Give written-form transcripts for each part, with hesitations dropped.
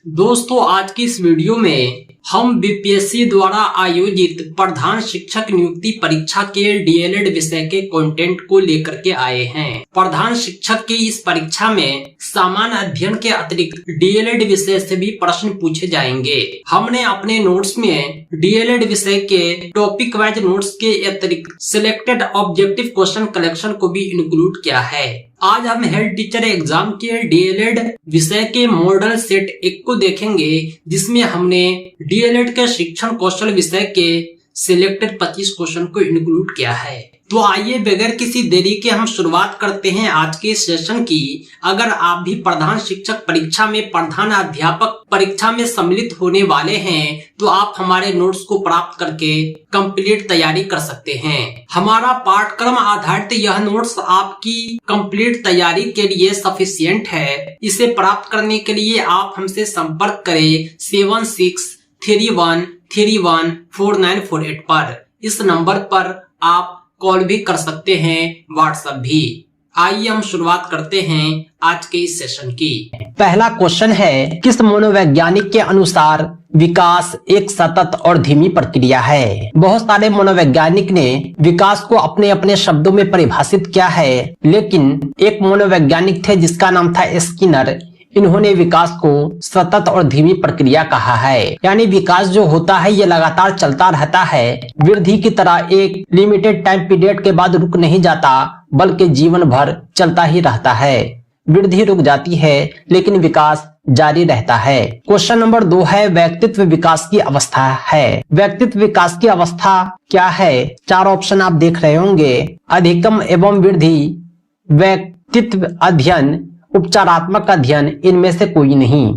दोस्तों, आज की इस वीडियो में हम बीपीएससी द्वारा आयोजित प्रधान शिक्षक नियुक्ति परीक्षा के डीएलएड विषय के कंटेंट को लेकर के आए हैं। प्रधान शिक्षक की इस परीक्षा में सामान्य अध्ययन के अतिरिक्त डीएलएड विषय से भी प्रश्न पूछे जाएंगे। हमने अपने नोट्स में डीएलएड विषय के टॉपिक वाइज नोट्स के अतिरिक्त सिलेक्टेड ऑब्जेक्टिव क्वेश्चन कलेक्शन को भी इंक्लूड किया है। आज हम हेड टीचर एग्जाम के डीएलएड विषय के मॉडल सेट 1 को देखेंगे, जिसमें हमने डीएलएड के शिक्षण कौशल विषय के सिलेक्टेड 25 क्वेश्चन को इंक्लूड किया है। तो आइए बगैर किसी देरी के हम शुरुआत करते हैं आज के सेशन की। अगर आप भी प्रधान शिक्षक परीक्षा में प्रधान अध्यापक परीक्षा में सम्मिलित होने वाले हैं तो आप हमारे नोट्स को प्राप्त करके कंप्लीट तैयारी कर सकते हैं। हमारा पाठ्यक्रम आधारित यह नोट्स आपकी कंप्लीट तैयारी के लिए सफिशिएंट है। इसे प्राप्त करने के लिए आप हमसे संपर्क करें 7631314948 पर। इस नंबर पर आप कॉल भी कर सकते हैं, व्हाट्सएप भी। आइए हम शुरुआत करते हैं आज के इस सेशन की। पहला क्वेश्चन है, किस मनोवैज्ञानिक के अनुसार विकास एक सतत और धीमी प्रक्रिया है? बहुत सारे मनोवैज्ञानिक ने विकास को अपने अपने शब्दों में परिभाषित किया है, लेकिन एक मनोवैज्ञानिक थे जिसका नाम था स्किनर। इन्होंने विकास को सतत और धीमी प्रक्रिया कहा है। यानी विकास जो होता है ये लगातार चलता रहता है, वृद्धि की तरह एक लिमिटेड टाइम पीरियड के बाद रुक नहीं जाता, बल्कि जीवन भर चलता ही रहता है। वृद्धि रुक जाती है लेकिन विकास जारी रहता है। क्वेश्चन नंबर 2 है, व्यक्तित्व विकास की अवस्था है। व्यक्तित्व विकास की अवस्था क्या है? 4 ऑप्शन आप देख रहे होंगे। अधिगम एवं वृद्धि, व्यक्तित्व अध्ययन, उपचारात्मक अध्ययन, इनमें से कोई नहीं।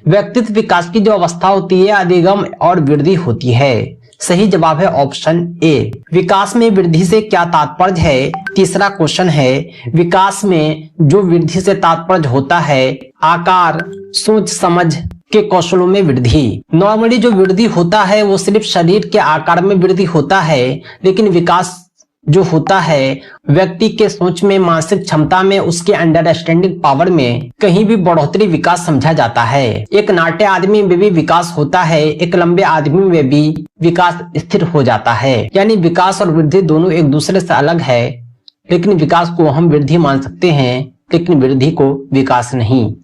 व्यक्तित्व विकास की जो अवस्था होती है अधिगम और वृद्धि होती है। सही जवाब है ऑप्शन ए। विकास में वृद्धि से क्या तात्पर्य है? तीसरा क्वेश्चन है, विकास में जो वृद्धि से तात्पर्य होता है आकार, सोच समझ के कौशलों में वृद्धि। नॉर्मली जो वृद्धि होता है वो सिर्फ शरीर के आकार में वृद्धि होता है, लेकिन विकास जो होता है व्यक्ति के सोच में, मानसिक क्षमता में, उसके अंडरस्टैंडिंग पावर में कहीं भी बढ़ोतरी विकास समझा जाता है। एक नाटे आदमी में भी विकास होता है, एक लंबे आदमी में भी विकास स्थिर हो जाता है। यानी विकास और वृद्धि दोनों एक दूसरे से अलग है, लेकिन विकास को हम वृद्धि मान सकते हैं लेकिन वृद्धि को विकास नहीं।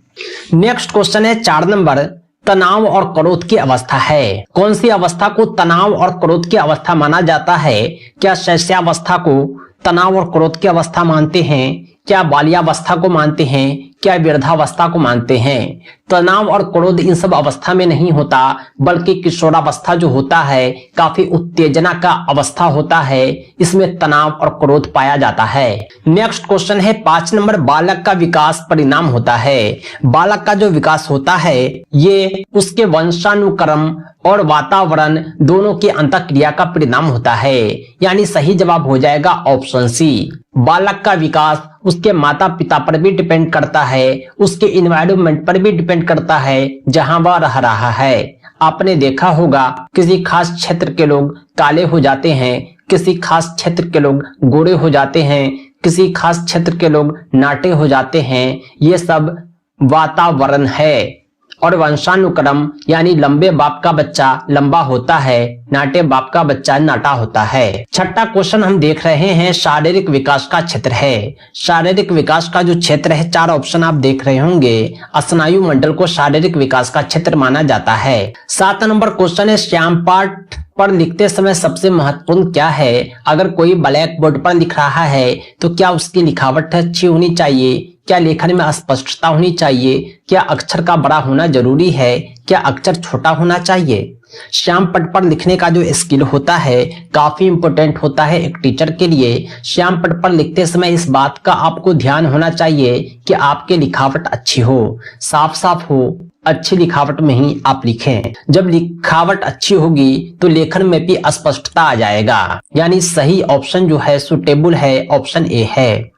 नेक्स्ट क्वेश्चन है 4 नंबर, तनाव और क्रोध की अवस्था है। कौन सी अवस्था को तनाव और क्रोध की अवस्था माना जाता है? क्या शैशवावस्था को तनाव और क्रोध की अवस्था मानते हैं? क्या बाल्यावस्था को मानते हैं? क्या वृद्धावस्था को मानते हैं? तनाव और क्रोध इन सब अवस्था में नहीं होता, बल्कि किशोरावस्था जो होता है काफी उत्तेजना का अवस्था होता है, इसमें तनाव और क्रोध पाया जाता है। नेक्स्ट क्वेश्चन है 5 नंबर, बालक का विकास परिणाम होता है। बालक का जो विकास होता है ये उसके वंशानुक्रम और वातावरण दोनों की अंतःक्रिया का परिणाम होता है। यानी सही जवाब हो जाएगा ऑप्शन सी। बालक का विकास उसके माता पिता पर भी डिपेंड करता है, उसके इन्वायरमेंट पर भी डिपेंड करता है जहां वह रह रहा है। आपने देखा होगा किसी खास क्षेत्र के लोग काले हो जाते हैं, किसी खास क्षेत्र के लोग गोरे हो जाते हैं, किसी खास क्षेत्र के लोग नाटे हो जाते हैं। ये सब वातावरण है। और वंशानुक्रम यानी लंबे बाप का बच्चा लंबा होता है, नाटे बाप का बच्चा नाटा होता है। छठा क्वेश्चन हम देख रहे हैं, शारीरिक विकास का क्षेत्र है। शारीरिक विकास का जो क्षेत्र है 4 ऑप्शन आप देख रहे होंगे। स्नायु मंडल को शारीरिक विकास का क्षेत्र माना जाता है। 7 नंबर क्वेश्चन है, श्याम पाठ पर लिखते समय सबसे महत्वपूर्ण क्या है? अगर कोई ब्लैक बोर्ड पर लिख रहा है तो क्या उसकी लिखावट अच्छी होनी चाहिए? क्या लेखन में स्पष्टता होनी चाहिए? क्या अक्षर का बड़ा होना जरूरी है? क्या अक्षर छोटा होना चाहिए? श्याम पट पर लिखने का जो स्किल होता है काफी इंपॉर्टेंट होता है एक टीचर के लिए। श्याम पट पर लिखते समय इस बात का आपको ध्यान होना चाहिए कि आपकी लिखावट अच्छी हो, साफ साफ हो। अच्छी लिखावट में ही आप लिखें। जब लिखावट अच्छी होगी तो लेखन में भी स्पष्टता आ जाएगा। यानी सही ऑप्शन जो है सुटेबल है, ऑप्शन ए है।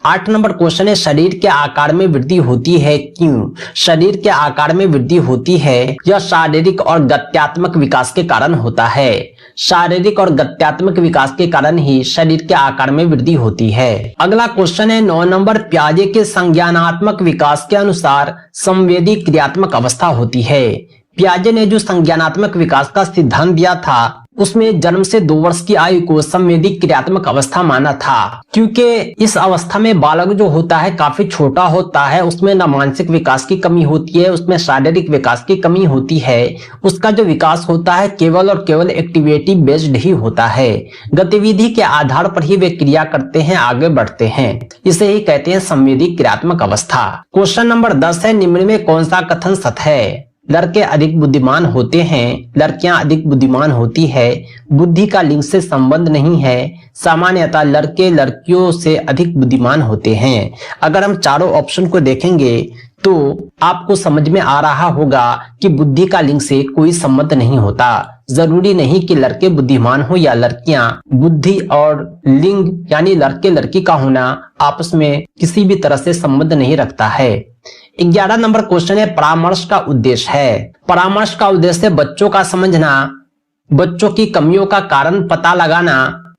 8 नंबर क्वेश्चन है, शरीर के आकार में वृद्धि होती है क्यों? शरीर के आकार में वृद्धि होती है यह शारीरिक और गत्यात्मक विकास के कारण होता है। शारीरिक और गत्यात्मक विकास के कारण ही शरीर के आकार में वृद्धि होती है। अगला क्वेश्चन है 9 नंबर, प्याजे के संज्ञानात्मक विकास के अनुसार संवेदी क्रियात्मक अवस्था होती है। प्याजे ने जो संज्ञानात्मक विकास का सिद्धांत दिया था उसमें जन्म से 2 वर्ष की आयु को संवेदी क्रियात्मक अवस्था माना था, क्योंकि इस अवस्था में बालक जो होता है काफी छोटा होता है, उसमें न मानसिक विकास की कमी होती है, उसमें शारीरिक विकास की कमी होती है। उसका जो विकास होता है केवल और केवल एक्टिविटी बेस्ड ही होता है। गतिविधि के आधार पर ही वे क्रिया करते हैं, आगे बढ़ते हैं। इसे ही कहते हैं संवेदी क्रियात्मक अवस्था। क्वेश्चन नंबर 10 है, निम्न में कौन सा कथन सत्य है? लड़के अधिक बुद्धिमान होते हैं, लड़कियां अधिक बुद्धिमान होती है, बुद्धि का लिंग से संबंध नहीं है, सामान्यतः लड़के लड़कियों से अधिक बुद्धिमान होते हैं। अगर हम चारों ऑप्शन को देखेंगे तो आपको समझ में आ रहा होगा कि बुद्धि का लिंग से कोई संबंध नहीं होता। जरूरी नहीं कि लड़के बुद्धिमान हो या लड़कियां। बुद्धि और लिंग यानी लड़के लड़की का होना आपस में किसी भी तरह से संबंध नहीं रखता है। 11 नंबर क्वेश्चन है, परामर्श का उद्देश्य है। परामर्श का उद्देश्य बच्चों का समझना, बच्चों की कमियों का कारण पता लगाना,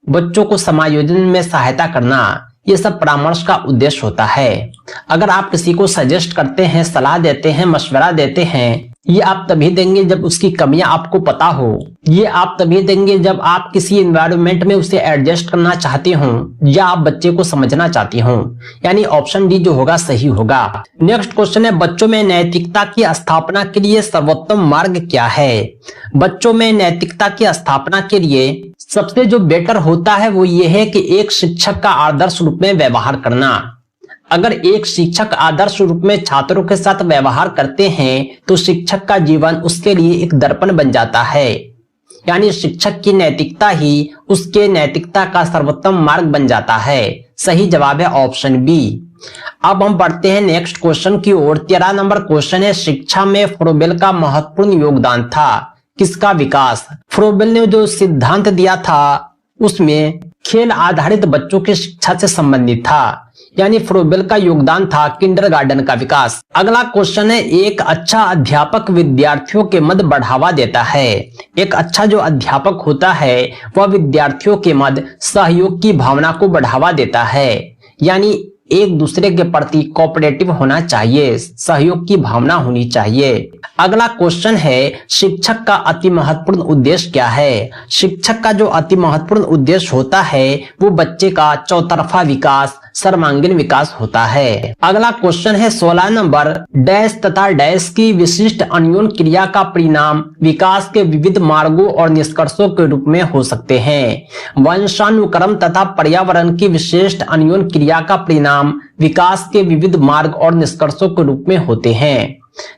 बच्चों को समायोजन में सहायता करना, ये सब परामर्श का उद्देश्य होता है। अगर आप किसी को सजेस्ट करते हैं, सलाह देते हैं, मशवरा देते हैं, ये आप तभी देंगे जब उसकी कमियां आपको पता हो। ये आप तभी देंगे जब आप किसी एनवायरनमेंट में उसे एडजस्ट करना चाहते हो या आप बच्चे को समझना चाहते हो। यानी ऑप्शन डी जो होगा सही होगा। नेक्स्ट क्वेश्चन है, बच्चों में नैतिकता की स्थापना के लिए सर्वोत्तम मार्ग क्या है? बच्चों में नैतिकता की स्थापना के लिए सबसे जो बेटर होता है वो ये है कि एक शिक्षक का आदर्श रूप में व्यवहार करना। अगर एक शिक्षक आदर्श रूप में छात्रों के साथ व्यवहार करते हैं तो शिक्षक का जीवन उसके लिए एक दर्पण बन जाता है। यानी शिक्षक की नैतिकता ही उसके नैतिकता का सर्वोत्तम मार्ग बन जाता है। सही जवाब है ऑप्शन बी। अब हम बढ़ते हैं नेक्स्ट क्वेश्चन की ओर। 13 नंबर क्वेश्चन है, शिक्षा में फ्रोबेल का महत्वपूर्ण योगदान था, किसका विकास? फ्रोबेल ने जो सिद्धांत दिया था उसमें खेल आधारित बच्चों की शिक्षा से संबंधित था। यानी फ्रोबेल का योगदान था किंडरगार्टन का विकास। अगला क्वेश्चन है, एक अच्छा अध्यापक विद्यार्थियों के मध्य बढ़ावा देता है। एक अच्छा जो अध्यापक होता है वह विद्यार्थियों के मध्य सहयोग की भावना को बढ़ावा देता है। यानी एक दूसरे के प्रति कोऑपरेटिव होना चाहिए, सहयोग की भावना होनी चाहिए। अगला क्वेश्चन है, शिक्षक का अति महत्वपूर्ण उद्देश्य क्या है? शिक्षक का जो अति महत्वपूर्ण उद्देश्य होता है वो बच्चे का चौतरफा विकास, सर्वांगीण विकास होता है। अगला क्वेश्चन है 16 नंबर, डैश तथा डैश की विशिष्ट अन्योन क्रिया का परिणाम विकास के विविध मार्गों और निष्कर्षों के रूप में हो सकते हैं। वंशानुक्रम तथा पर्यावरण की विशिष्ट अन्योन क्रिया का परिणाम विकास के विविध मार्ग और निष्कर्षों के रूप में होते हैं।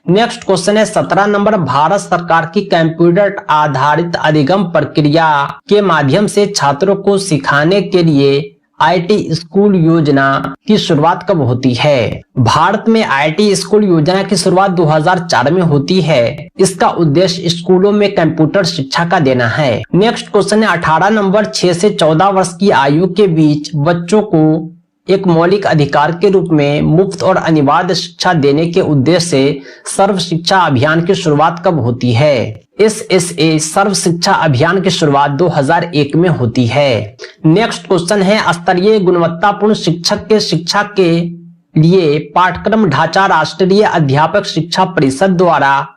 नेक्स्ट क्वेश्चन है 17 नंबर, भारत सरकार की कंप्यूटर आधारित अधिगम प्रक्रिया के माध्यम से छात्रों को सिखाने के लिए आईटी स्कूल योजना की शुरुआत कब होती है? भारत में आईटी स्कूल योजना की शुरुआत 2004 में होती है। इसका उद्देश्य स्कूलों में कंप्यूटर शिक्षा का देना है। नेक्स्ट क्वेश्चन है 18 नंबर, 6 से 14 वर्ष की आयु के बीच बच्चों को एक मौलिक अधिकार के रूप में मुफ्त और अनिवार्य शिक्षा देने के उद्देश्य से सर्व शिक्षा अभियान की शुरुआत कब होती है? SSA सर्व शिक्षा अभियान की शुरुआत 2001 में होती है। नेक्स्ट क्वेश्चन है, स्तरीय गुणवत्तापूर्ण शिक्षक के शिक्षा के लिए पाठ्यक्रम ढांचा राष्ट्रीय अध्यापक शिक्षा परिषद द्वारा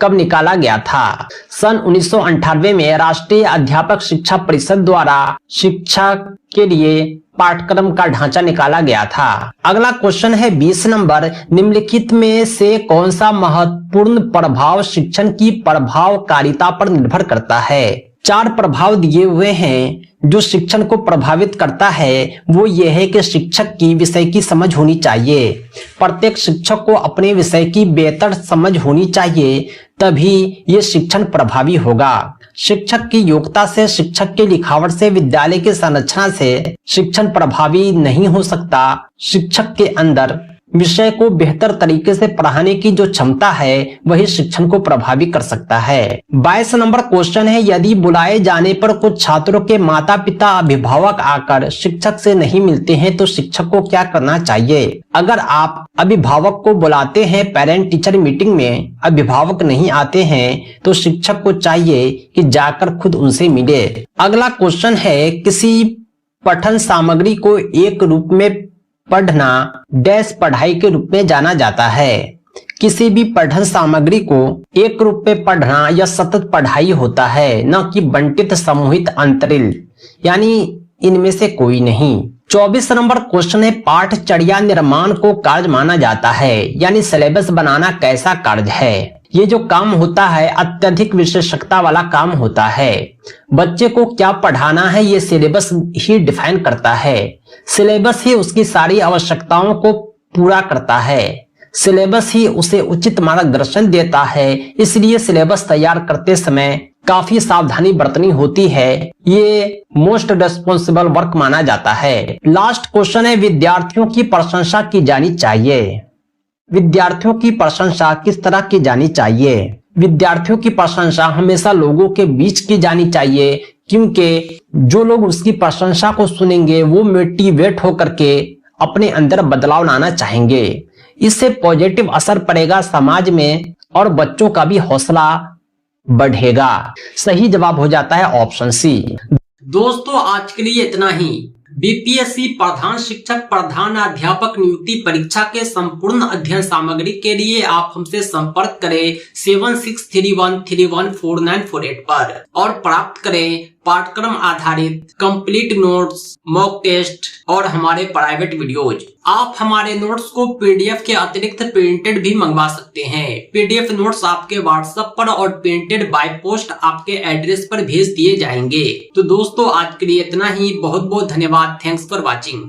कब निकाला गया था? सन 1998 में राष्ट्रीय अध्यापक शिक्षा परिषद द्वारा शिक्षा के लिए पाठ्यक्रम का ढांचा निकाला गया था। अगला क्वेश्चन है 20 नंबर, निम्नलिखित में से कौन सा महत्वपूर्ण प्रभाव शिक्षण की प्रभावकारिता पर निर्भर करता है? 4 प्रभाव दिए हुए हैं जो शिक्षण को प्रभावित करता है। वो ये है कि शिक्षक की विषय की समझ होनी चाहिए। प्रत्येक शिक्षक को अपने विषय की बेहतर समझ होनी चाहिए, तभी ये शिक्षण प्रभावी होगा। शिक्षक की योग्यता से, शिक्षक की लिखावट से, विद्यालय की संरचना से शिक्षण प्रभावी नहीं हो सकता। शिक्षक के अंदर विषय को बेहतर तरीके से पढ़ाने की जो क्षमता है वही शिक्षण को प्रभावी कर सकता है। 22 नंबर क्वेश्चन है, यदि बुलाए जाने पर कुछ छात्रों के माता पिता अभिभावक आकर शिक्षक से नहीं मिलते हैं तो शिक्षक को क्या करना चाहिए? अगर आप अभिभावक को बुलाते हैं पेरेंट टीचर मीटिंग में, अभिभावक नहीं आते हैं तो शिक्षक को चाहिए कि जाकर खुद उनसे मिले। अगला क्वेश्चन है, किसी पठन सामग्री को एक रूप में पढ़ना डैश पढ़ाई के रूप में जाना जाता है। किसी भी पठन सामग्री को एक रूप में पढ़ना यह सतत पढ़ाई होता है, न कि बंटित समूहित अंतरिल, यानी इनमें से कोई नहीं। 24 नंबर क्वेश्चन है, पाठचर्या निर्माण को कार्य माना जाता है, यानी सिलेबस बनाना कैसा कार्य है? ये जो काम होता है अत्यधिक विशेषज्ञता वाला काम होता है। बच्चे को क्या पढ़ाना है ये सिलेबस ही डिफाइन करता है। सिलेबस ही उसकी सारी आवश्यकताओं को पूरा करता है। सिलेबस ही उसे उचित मार्गदर्शन देता है। इसलिए सिलेबस तैयार करते समय काफी सावधानी बरतनी होती है। ये मोस्ट रेस्पॉन्सिबल वर्क माना जाता है। लास्ट क्वेश्चन है, विद्यार्थियों की प्रशंसा की जानी चाहिए। विद्यार्थियों की प्रशंसा किस तरह की जानी चाहिए? विद्यार्थियों की प्रशंसा हमेशा लोगों के बीच की जानी चाहिए, क्योंकि जो लोग उसकी प्रशंसा को सुनेंगे वो मोटिवेट होकर के अपने अंदर बदलाव लाना चाहेंगे। इससे पॉजिटिव असर पड़ेगा समाज में और बच्चों का भी हौसला बढ़ेगा। सही जवाब हो जाता है ऑप्शन सी। दोस्तों आज के लिए इतना ही। बीपीएससी प्रधान शिक्षक प्रधान अध्यापक नियुक्ति परीक्षा के संपूर्ण अध्ययन सामग्री के लिए आप हमसे संपर्क करें 7631314948 पर और प्राप्त करें पाठ्यक्रम आधारित कंप्लीट नोट्स, मॉक टेस्ट और हमारे प्राइवेट वीडियोज। आप हमारे नोट्स को पीडीएफ के अतिरिक्त प्रिंटेड भी मंगवा सकते हैं। पीडीएफ नोट्स आपके व्हाट्सएप पर और प्रिंटेड बाय पोस्ट आपके एड्रेस पर भेज दिए जाएंगे। तो दोस्तों आज के लिए इतना ही। बहुत बहुत धन्यवाद। Thanks for watching.